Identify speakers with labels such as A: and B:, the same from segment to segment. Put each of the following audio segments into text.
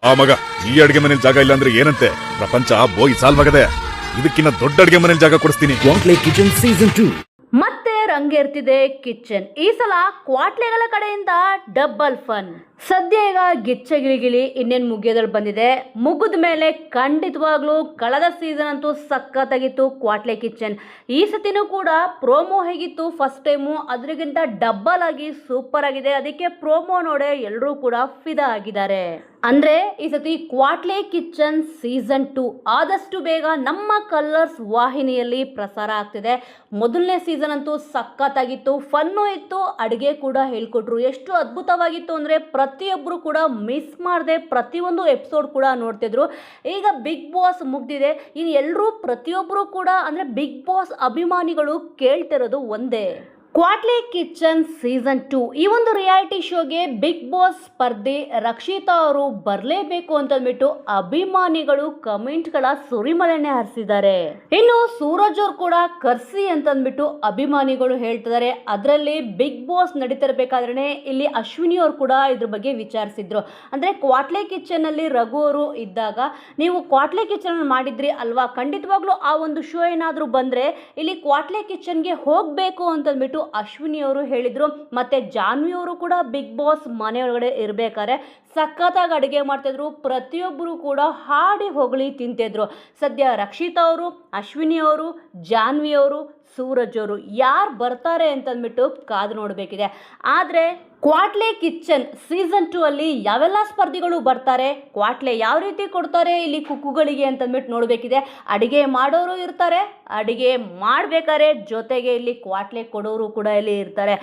A: ಆ ಮಗ ಈ ಅಡಿಗೆ ಮನೇಲಿ ಜಾಗ ಇಲ್ಲ ಅಂದ್ರೆ ಏನಂತೆ ಪ್ರಪಂಚ ಬೋಯ್ ಸಾಲ್ವಾಗದೆ ಇದಕ್ಕಿನ್ನ ದೊಡ್ಡ ಅಡಿಗೆ ಮನೇಲಿ ಜಾಗ ಕೊಡಿಸ್ತೀನಿ.
B: ಕ್ವಾಟ್ಲೆ ಕಿಚನ್ ಸೀಸನ್ 2
C: ಮತ್ತೆ ರಂಗೇರ್ತಿದೆ ಕಿಚನ್. ಈ ಸಲ ಕ್ವಾಟ್ಲೆಗಳ ಕಡೆಯಿಂದ ಡಬಲ್ ಫನ್. ಸದ್ಯ ಈಗ ಗಿಚ್ಚಗಿಲಿಗಿಲಿ ಇನ್ನೇನು ಮುಗಿಯೋದ್ರಲ್ಲಿ ಬಂದಿದೆ. ಮುಗಿದ ಮೇಲೆ ಖಂಡಿತವಾಗ್ಲೂ ಕಳೆದ ಸೀಸನ್ ಅಂತೂ ಸಖತ್ತಾಗಿತ್ತು ಕ್ವಾಟ್ಲೆ ಕಿಚನ್. ಈ ಸತಿನೂ ಕೂಡ ಪ್ರೋಮೋ ಹೇಗಿತ್ತು ಫಸ್ಟ್ ಟೈಮು ಅದ್ರಿಗಿಂತ ಡಬ್ಬಲ್ ಆಗಿ ಸೂಪರ್ ಆಗಿದೆ. ಅದಕ್ಕೆ ಪ್ರೋಮೋ ನೋಡೇ ಎಲ್ಲರೂ ಕೂಡ ಫಿದಾ ಆಗಿದ್ದಾರೆ. ಅಂದ್ರೆ ಈ ಸತಿ ಕ್ವಾಟ್ಲೆ ಕಿಚನ್ ಸೀಸನ್ 2 ಆದಷ್ಟು ಬೇಗ ನಮ್ಮ ಕಲರ್ಸ್ ವಾಹಿನಿಯಲ್ಲಿ ಪ್ರಸಾರ ಆಗ್ತಿದೆ. ಮೊದಲನೇ ಸೀಸನ್ ಅಂತೂ ಸಖತ್ತಾಗಿತ್ತು, ಫನ್ನು ಇತ್ತು, ಅಡುಗೆ ಕೂಡ ಹೇಳ್ಕೊಟ್ರು. ಎಷ್ಟು ಅದ್ಭುತವಾಗಿತ್ತು ಅಂದರೆ ಪ್ರತಿಯೊಬ್ಬರು ಕೂಡ ಮಿಸ್ ಮಾಡದೆ ಪ್ರತಿಯೊಂದು ಎಪಿಸೋಡ್ ಕೂಡ ನೋಡ್ತಿದ್ರು. ಈಗ ಬಿಗ್ ಬಾಸ್ ಮುಗ್ದಿದೆ, ಇನ್ನು ಎಲ್ಲರೂ ಪ್ರತಿಯೊಬ್ಬರು ಕೂಡ ಅಂದರೆ ಬಿಗ್ ಬಾಸ್ ಅಭಿಮಾನಿಗಳು ಕೇಳ್ತಿರೋದು ಒಂದೇ, ಕ್ವಾಟ್ಲೆ ಕಿಚನ್ ಸೀಸನ್ 2. ಈ ಒಂದು ರಿಯಾಲಿಟಿ ಶೋಗೆ ಬಿಗ್ ಬಾಸ್ ಸ್ಪರ್ಧಿ ರಕ್ಷಿತಾ ಅವರು ಬರಲೇಬೇಕು ಅಂತಂದ್ಬಿಟ್ಟು ಅಭಿಮಾನಿಗಳು ಕಮೆಂಟ್ಗಳ ಸುರಿಮಳೆನೆ ಹರಿಸಿದ್ದಾರೆ. ಇನ್ನು ಸೂರಜ್ ಅವ್ರು ಕೂಡ ಕರ್ಸಿ ಅಂತಂದ್ಬಿಟ್ಟು ಅಭಿಮಾನಿಗಳು ಹೇಳ್ತಿದ್ದಾರೆ. ಅದರಲ್ಲಿ ಬಿಗ್ ಬಾಸ್ ನಡೀತಿರ್ಬೇಕಾದ್ರೆ ಇಲ್ಲಿ ಅಶ್ವಿನಿ ಅವರು ಕೂಡ ಇದ್ರ ಬಗ್ಗೆ ವಿಚಾರಿಸಿದ್ರು. ಅಂದ್ರೆ ಕ್ವಾಟ್ಲೆ ಕಿಚನ್ ಅಲ್ಲಿ ರಘು ಅವರು ಇದ್ದಾಗ ನೀವು ಕ್ವಾಟ್ಲೆ ಕಿಚನ್ ಮಾಡಿದ್ರಿ ಅಲ್ವಾ, ಖಂಡಿತವಾಗ್ಲೂ ಆ ಒಂದು ಶೋ ಏನಾದರೂ ಬಂದ್ರೆ ಇಲ್ಲಿ ಕ್ವಾಟ್ಲೆ ಕಿಚನ್ಗೆ ಹೋಗ್ಬೇಕು ಅಂತಂದ್ಬಿಟ್ಟು ಅಶ್ವಿನಿ ಅವರು ಹೇಳಿದ್ರು. ಮತ್ತೆ ಜಾನ್ವಿ ಅವರು ಕೂಡ ಬಿಗ್ ಬಾಸ್ ಮನೆಯೊಳಗಡೆ ಇರಬೇಕಾದ್ರೆ ಸಖತ್ತಾಗಿ ಅಡುಗೆ ಮಾಡ್ತಿದ್ರು. ಪ್ರತಿಯೊಬ್ಬರು ಕೂಡ ಹಾಡಿ ಹೊಗಳಿ ತಿಂತಿದ್ರು. ಸದ್ಯ ರಕ್ಷಿತಾ ಅವರು, ಅಶ್ವಿನಿ ಅವರು, ಜಾನ್ವಿ ಅವರು, ಸೂರಜ್ ಅವರು ಯಾರು ಬರ್ತಾರೆ ಅಂತಂದ್ಬಿಟ್ಟು ಕಾದು ನೋಡಬೇಕಿದೆ. ಆದರೆ ಕ್ವಾಟ್ಲೆ ಕಿಚನ್ ಸೀಸನ್ 2 ಅಲ್ಲಿ ಯಾವೆಲ್ಲ ಸ್ಪರ್ಧಿಗಳು ಬರ್ತಾರೆ, ಕ್ವಾಟ್ಲೆ ಯಾವ ರೀತಿ ಕೊಡ್ತಾರೆ ಇಲ್ಲಿ ಕುಕ್ಕುಗಳಿಗೆ ಅಂತಂದ್ಬಿಟ್ಟು ನೋಡಬೇಕಿದೆ. ಅಡುಗೆ ಮಾಡೋರು ಇರ್ತಾರೆ, ಅಡುಗೆ ಮಾಡಬೇಕಾದ್ರೆ ಜೊತೆಗೆ ಇಲ್ಲಿ ಕ್ವಾಟ್ಲೆ ಕೊಡೋರು ಕೂಡ ಇಲ್ಲಿ ಇರ್ತಾರೆ.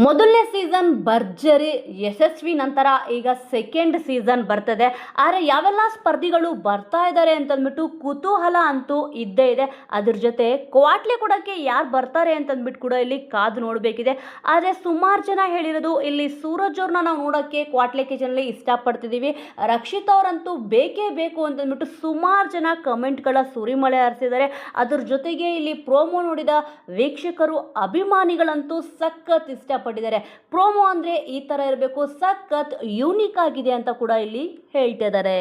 C: ಮೊದಲನೇ ಸೀಸನ್ ಭರ್ಜರಿ ಯಶಸ್ವಿ ನಂತರ ಈಗ ಸೆಕೆಂಡ್ ಸೀಸನ್ ಬರ್ತದೆ. ಆದರೆ ಯಾವೆಲ್ಲ ಸ್ಪರ್ಧಿಗಳು ಬರ್ತಾ ಇದ್ದಾರೆ ಅಂತಂದ್ಬಿಟ್ಟು ಕುತೂಹಲ ಅಂತೂ ಇದ್ದೇ ಇದೆ. ಅದ್ರ ಜೊತೆ ಕ್ವಾಟ್ಲೆ ಕೊಡೋಕ್ಕೆ ಯಾರು ಬರ್ತಾರೆ ಅಂತಂದ್ಬಿಟ್ಟು ಕೂಡ ಇಲ್ಲಿ ಕಾದು ನೋಡಬೇಕಿದೆ. ಆದರೆ ಸುಮಾರು ಜನ ಹೇಳಿರೋದು ಇಲ್ಲಿ ಸೂರಜ್ ಅವ್ರನ್ನ ನಾವು ನೋಡೋಕ್ಕೆ ಕ್ವಾಟ್ಲೆ ಕಿಚನಲ್ಲಿ ಇಷ್ಟಪಡ್ತಿದ್ದೀವಿ, ರಕ್ಷಿತಾ ಅವರಂತೂ ಬೇಕೇ ಬೇಕು ಅಂತಂದ್ಬಿಟ್ಟು ಸುಮಾರು ಜನ ಕಮೆಂಟ್ಗಳ ಸುರಿಮಳೆ ಹರಿಸಿದ್ದಾರೆ. ಅದ್ರ ಜೊತೆಗೆ ಇಲ್ಲಿ ಪ್ರೋಮೋ ನೋಡಿದ ವೀಕ್ಷಕರು ಅಭಿಮಾನಿಗಳಂತೂ ಸಖತ್ ಇಷ್ಟಪಟ್ಟಿದ್ದಾರೆ. ಪ್ರೋಮೋ ಅಂದರೆ ಈ ಥರ ಇರಬೇಕು, ಸಖತ್ ಯೂನಿಕ್ ಆಗಿದೆ ಅಂತ ಕೂಡ ಇಲ್ಲಿ ಹೇಳ್ತಿದ್ದಾರೆ.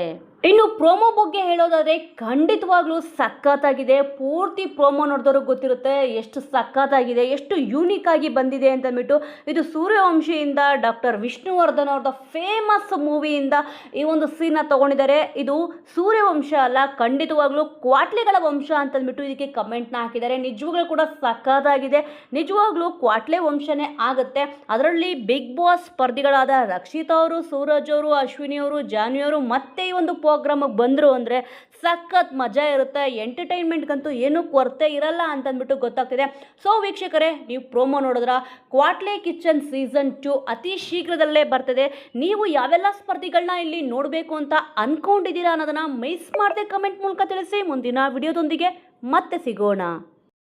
C: ಇನ್ನು ಪ್ರೋಮೋ ಬಗ್ಗೆ ಹೇಳೋದಾದರೆ ಖಂಡಿತವಾಗ್ಲೂ ಸಖತ್ತಾಗಿದೆ. ಪೂರ್ತಿ ಪ್ರೋಮೋ ನೋಡಿದವ್ರಿಗೆ ಗೊತ್ತಿರುತ್ತೆ ಎಷ್ಟು ಸಖತ್ತಾಗಿದೆ, ಎಷ್ಟು ಯೂನಿಕ್ ಆಗಿ ಬಂದಿದೆ ಅಂತಂದ್ಬಿಟ್ಟು. ಇದು ಸೂರ್ಯವಂಶಿಯಿಂದ ಡಾಕ್ಟರ್ ವಿಷ್ಣುವರ್ಧನ್ ಅವ್ರದ್ದು ಫೇಮಸ್ ಮೂವಿಯಿಂದ ಈ ಒಂದು ಸೀನ್ನ ತೊಗೊಂಡಿದ್ದಾರೆ. ಇದು ಸೂರ್ಯವಂಶ ಅಲ್ಲ, ಖಂಡಿತವಾಗ್ಲೂ ಕ್ವಾಟ್ಲೆಗಳ ವಂಶ ಅಂತಂದ್ಬಿಟ್ಟು ಇದಕ್ಕೆ ಕಮೆಂಟ್ನ ಹಾಕಿದ್ದಾರೆ. ನಿಜವಾಗ್ಲೂ ಕೂಡ ಸಖತ್ತಾಗಿದೆ, ನಿಜವಾಗ್ಲೂ ಕ್ವಾಟ್ಲೆ ವಂಶನೇ ಆಗುತ್ತೆ. ಅದರಲ್ಲಿ ಬಿಗ್ ಬಾಸ್ ಸ್ಪರ್ಧಿಗಳಾದ ರಕ್ಷಿತಾ ಅವರು, ಸೂರಜ್ ಅವರು, ಅಶ್ವಿನಿ ಅವರು, ಜಾನ್ವಿ ಅವರು ಮತ್ತೆ ಈ ಒಂದು ಪ್ರೋಗ್ರಾಮಿಗೆ ಬಂದರು ಅಂದರೆ ಸಖತ್ ಮಜಾ ಇರುತ್ತೆ. ಎಂಟರ್ಟೈನ್ಮೆಂಟ್ಗಂತೂ ಏನೂ ಕೊರತೆ ಇರಲ್ಲ ಅಂತಂದ್ಬಿಟ್ಟು ಗೊತ್ತಾಗ್ತಿದೆ. ಸೊ ವೀಕ್ಷಕರೇ, ನೀವು ಪ್ರೋಮೋ ನೋಡಿದ್ರ ಕ್ವಾಟ್ಲೆ ಕಿಚನ್ ಸೀಸನ್ 2 ಅತಿ ಶೀಘ್ರದಲ್ಲೇ ಬರ್ತದೆ. ನೀವು ಯಾವೆಲ್ಲ ಸ್ಪರ್ಧಿಗಳನ್ನ ಇಲ್ಲಿ ನೋಡಬೇಕು ಅಂತ ಅಂದ್ಕೊಂಡಿದ್ದೀರಾ ಅನ್ನೋದನ್ನು ಮಿಸ್ ಮಾಡದೆ ಕಮೆಂಟ್ ಮೂಲಕ ತಿಳಿಸಿ. ಮುಂದಿನ ವಿಡಿಯೋದೊಂದಿಗೆ ಮತ್ತೆ ಸಿಗೋಣ.